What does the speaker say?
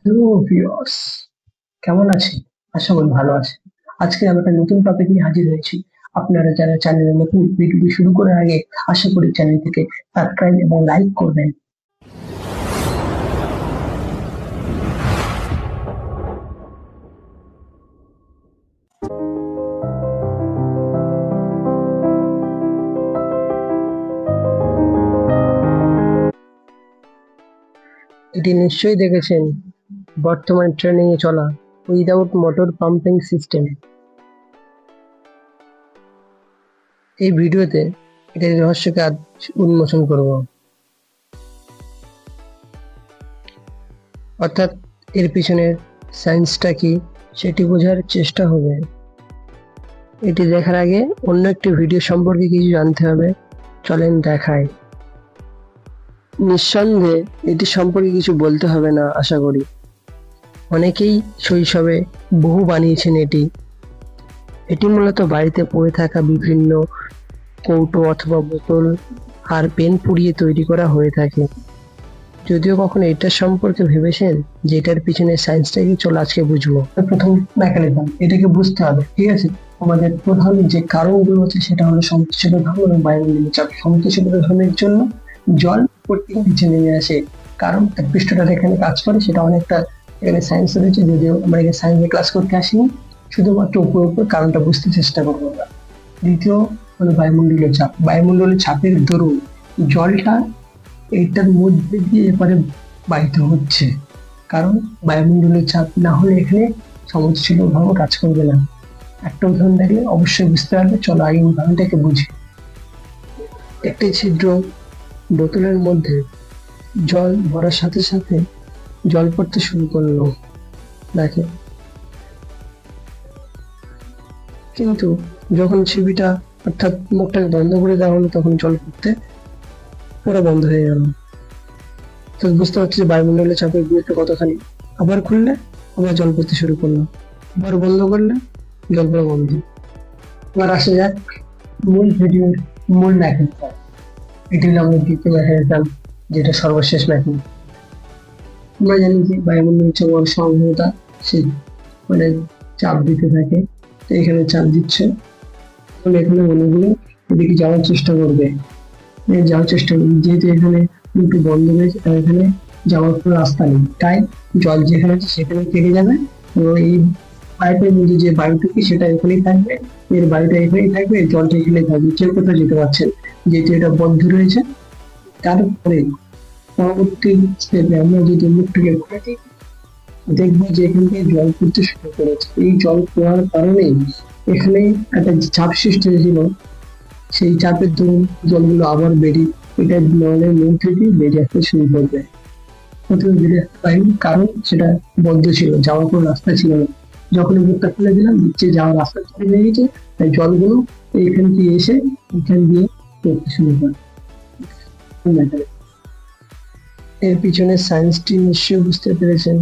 Hello viewers, কেমন আছেন? আশা করি ভালো আছেন। আজকে আমরা একটা নতুন টপিক নিয়ে হাজির হয়েছি। আপনারা যারা চ্যানেলে নতুন, ভিডিওটি শুরু করার আগে আশা করি চ্যানেলটিকে সাবস্ক্রাইব এবং লাইক করবেন। এটি নিশ্চয়ই দেখেছেন, বর্তমান ট্রেনিং এ চলা উইদাউট মোটর পাম্পিং সিস্টেম। এই ভিডিওতে এটার রহস্যকে আজ উন্মোচন করব, অর্থাৎ এর পিছনের সায়েন্সটা কি সেটি বোঝার চেষ্টা হবে। এটি দেখার আগে অন্য একটি ভিডিও সম্পর্কে কিছু জানতে হবে, চলেন দেখাই। নিঃসন্দেহে এটি সম্পর্কে কিছু বলতে হবে না আশা করি। অনেকেই শৈশবে বহু বানিয়েছেন এটি। এটি মূলত বাড়িতে পড়ে থাকা বিভিন্ন কৌটো অথবা বোতল আর পেন পুড়িয়ে তৈরি করা হয়ে থাকে। যদিও কখনো এটার সম্পর্কে ভেবেছেন যে এটার পিছনে সায়েন্সটাকে, চলো আজকে বুঝবো। প্রথম মেকানিজম এটাকে বুঝতে হবে, ঠিক আছে? আমাদের প্রধান যে কারণগুলো হচ্ছে সেটা হলো সংশ্লিষ্ট ধর্ম এবং বায়ুমণ্ডলীয় চাপ। সংশ্লিষ্ট ধর্মের জন্য জল প্রত্যেক নিচে নেমে আসে, কারণ তার পৃষ্ঠটা এখানে কাজ করে। সেটা অনেকটা এখানে সায়েন্স রয়েছে, যদিও আমরা এখানে সায়েন্সের ক্লাস করতে আসিনি, শুধুমাত্র উপর উপর কারণটা বুঝতে চেষ্টা করবো আমরা। দ্বিতীয় হলো বায়ুমণ্ডলীয় চাপ। বায়ুমণ্ডলীয় চাপের দরুন জলটা এইটার মধ্যে দিয়ে এবারে বাহিত হচ্ছে, কারণ বায়ুমণ্ডলীয় চাপ না হলে এখানে সমুদ্র ভাবে কাজ করবে না। একটা উদাহরণ দেখলে অবশ্যই বুঝতে পারবে, চলো আগে উদাহরণটাকে বুঝি। একটি ছিদ্র বোতলের মধ্যে জল ভরার সাথে সাথে জল পড়তে শুরু করলো, দেখে। কিন্তু যখন ছিপিটা অর্থাৎ মুখটাকে বন্ধ করে দেওয়া হলো, তখন জল পড়তে পুরো বন্ধ হয়ে গেল। তো বুঝতে পারছি যে বায়ুমণ্ডলের চাপের গুরুত্ব কতখানি। আবার খুললে আবার জল পড়তে শুরু করলো, আবার বন্ধ করলে জল পড়া বন্ধ। এবার আসা যাক মূল ভিডিওর মূল মেকানিজম। এটি হলো আমাদের দ্বিতীয় মেকানিজম, যেটা সর্বশেষ মেকানিজম। আমরা জানি যে বায়ুমণ্ডলের চাপ সর্বদা সে মানে চাপ দিতে থাকে। তো এখানে চাপ দিচ্ছে, এখানে অণুগুলো এদিকে যাওয়ার চেষ্টা করবে, যাওয়ার চেষ্টা করবে। যেহেতু এখানে একটু বন্ধ রয়েছে, তাই এখানে যাওয়ার কোনো রাস্তা নেই, তাই জল যেখানে আছে সেখানে কেটে যাবে এবং এই পাইপের মধ্যে যে বায়ুটুকু সেটা এখানেই থাকবে, এর বায়ুটা এখানেই থাকবে, জলটা এখানেই থাকবে, কেউ কোথাও যেতে পারছেন যেহেতু এটা বন্ধ রয়েছে। তারপরে পরবর্তী স্টেপে আমরা যদি মুখটাকে খুলে দিই, দেখবো যে এখান থেকে জল পড়তে শুরু করেছে। এই জল পড়ার কারণেই এখানে একটা চাপ সৃষ্টি হয়েছিল, সেই চাপের দরুন জলগুলো আবার বেরিয়ে এটা নলের মুখ থেকে বেরিয়ে আসতে শুরু করবে। প্রথমে বেরিয়ে আসতে পারিনি, কারণ সেটা বন্ধ ছিল, যাওয়ার কোনো রাস্তা ছিল না। যখন মুখটা খুলে দিলাম, নিচে যাওয়ার রাস্তা চলে বেরিয়েছে, তাই জলগুলো এইখান দিয়ে এসে এখান দিয়ে পড়তে শুরু করে। এর পিছনে সায়েন্সটি নিশ্চয়ই বুঝতে পেরেছেন।